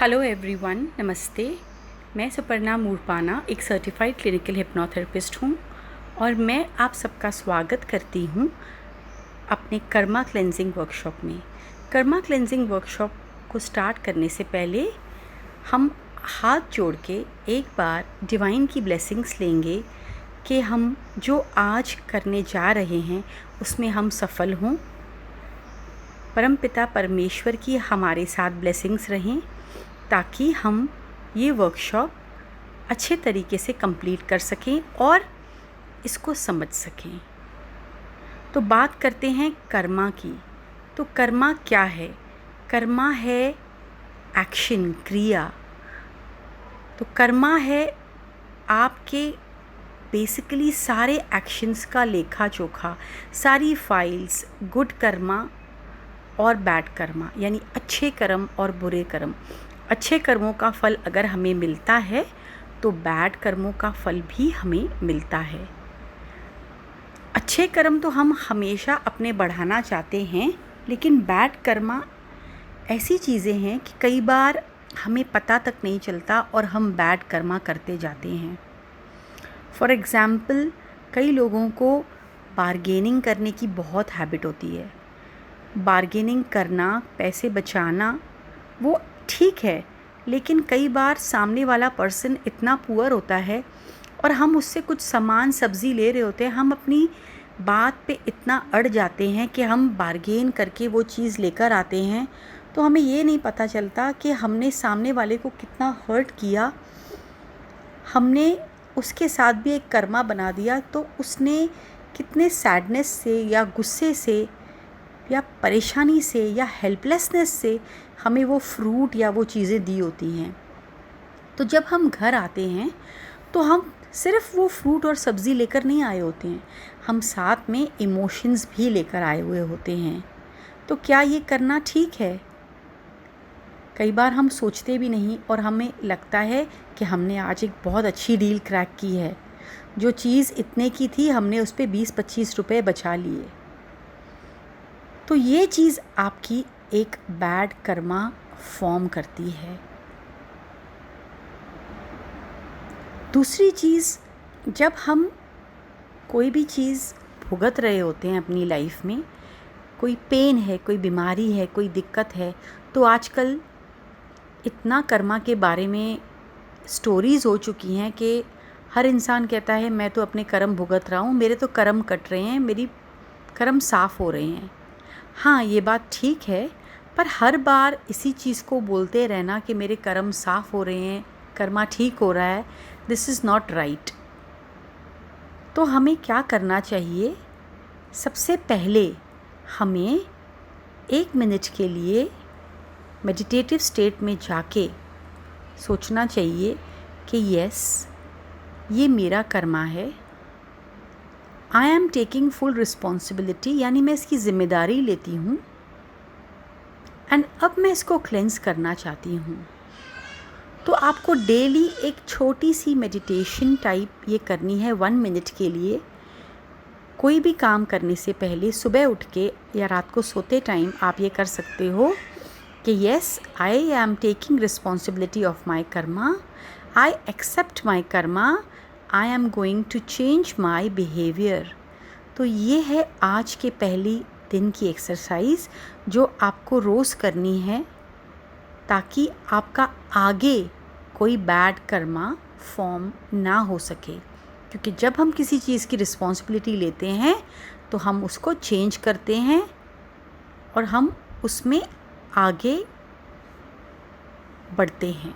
Hello everyone, नमस्ते। मैं सुपर्णा मूरपाना एक सर्टिफाइड क्लिनिकल हिप्नोथेरेपिस्ट हूँ और मैं आप सबका स्वागत करती हूँ अपने कर्मा क्लेंजिंग वर्कशॉप में। कर्मा क्लेंजिंग वर्कशॉप को स्टार्ट करने से पहले हम हाथ जोड़ के एक बार डिवाइन की ब्लेसिंग्स लेंगे कि हम जो आज करने जा रहे हैं उसमें हम सफल हों। परमपिता परमेश्वर की हमारे साथ ब्लेसिंग्स रहें ताकि हम ये वर्कशॉप अच्छे तरीके से कंप्लीट कर सकें और इसको समझ सकें। तो बात करते हैं कर्मा की। तो कर्मा क्या है? कर्मा है एक्शन, क्रिया। तो कर्मा है आपके बेसिकली सारे एक्शंस का लेखा जोखा, सारी फाइल्स, गुड कर्मा और बैड कर्मा, यानी अच्छे कर्म और बुरे कर्म। अच्छे कर्मों का फल अगर हमें मिलता है तो बैड कर्मों का फल भी हमें मिलता है। अच्छे कर्म तो हम हमेशा अपने बढ़ाना चाहते हैं, लेकिन बैड कर्मा ऐसी चीज़ें हैं कि कई बार हमें पता तक नहीं चलता और हम बैड कर्मा करते जाते हैं। फॉर एग्ज़ाम्पल, कई लोगों को बार्गेनिंग करने की बहुत हैबिट होती है। बार्गेनिंग करना, पैसे बचाना वो ठीक है, लेकिन कई बार सामने वाला पर्सन इतना पुअर होता है और हम उससे कुछ सामान, सब्ज़ी ले रहे होते हैं, हम अपनी बात पे इतना अड़ जाते हैं कि हम बार्गेन करके वो चीज़ लेकर आते हैं, तो हमें ये नहीं पता चलता कि हमने सामने वाले को कितना हर्ट किया। हमने उसके साथ भी एक कर्मा बना दिया, तो उसने कितने सैडनेस से या गुस्से से या परेशानी से या हेल्पलेसनेस से हमें वो फ्रूट या वो चीज़ें दी होती हैं। तो जब हम घर आते हैं तो हम सिर्फ वो फ्रूट और सब्ज़ी लेकर नहीं आए होते हैं, हम साथ में इमोशंस भी लेकर आए हुए होते हैं। तो क्या ये करना ठीक है? कई बार हम सोचते भी नहीं और हमें लगता है कि हमने आज एक बहुत अच्छी डील क्रैक की है। जो चीज़ इतने की थी हमने उस पर 20-25 रुपये बचा लिए। तो ये चीज़ आपकी एक बैड कर्मा फॉर्म करती है। दूसरी चीज़, जब हम कोई भी चीज़ भुगत रहे होते हैं अपनी लाइफ में, कोई पेन है, कोई बीमारी है, कोई दिक्कत है, तो आजकल इतना कर्मा के बारे में स्टोरीज़ हो चुकी हैं कि हर इंसान कहता है मैं तो अपने कर्म भुगत रहा हूँ, मेरे तो कर्म कट रहे हैं, मेरी कर्म साफ़ हो रहे हैं। हाँ, ये बात ठीक है, पर हर बार इसी चीज़ को बोलते रहना कि मेरे कर्म साफ़ हो रहे हैं, कर्मा ठीक हो रहा है, दिस इज़ नॉट राइट। तो हमें क्या करना चाहिए? सबसे पहले हमें 1 मिनट के लिए मेडिटेटिव स्टेट में जाके सोचना चाहिए कि यस, ये मेरा कर्मा है, आई एम टेकिंग फुल रिस्पॉन्सिबिलिटी, यानी मैं इसकी ज़िम्मेदारी लेती हूँ एंड अब मैं इसको क्लेंस करना चाहती हूँ। तो आपको डेली एक छोटी सी मेडिटेशन टाइप ये करनी है 1 मिनट के लिए। कोई भी काम करने से पहले सुबह उठ के या रात को सोते टाइम आप ये कर सकते हो कि yes, I am taking responsibility of my karma, I accept my karma, I am going to change my behaviour. तो ये है आज के पहली दिन की एक्सरसाइज जो आपको रोज़ करनी है, ताकि आपका आगे कोई बैड कर्मा फॉर्म ना हो सके। क्योंकि जब हम किसी चीज़ की रिस्पॉन्सिबिलिटी लेते हैं तो हम उसको चेंज करते हैं और हम उसमें आगे बढ़ते हैं।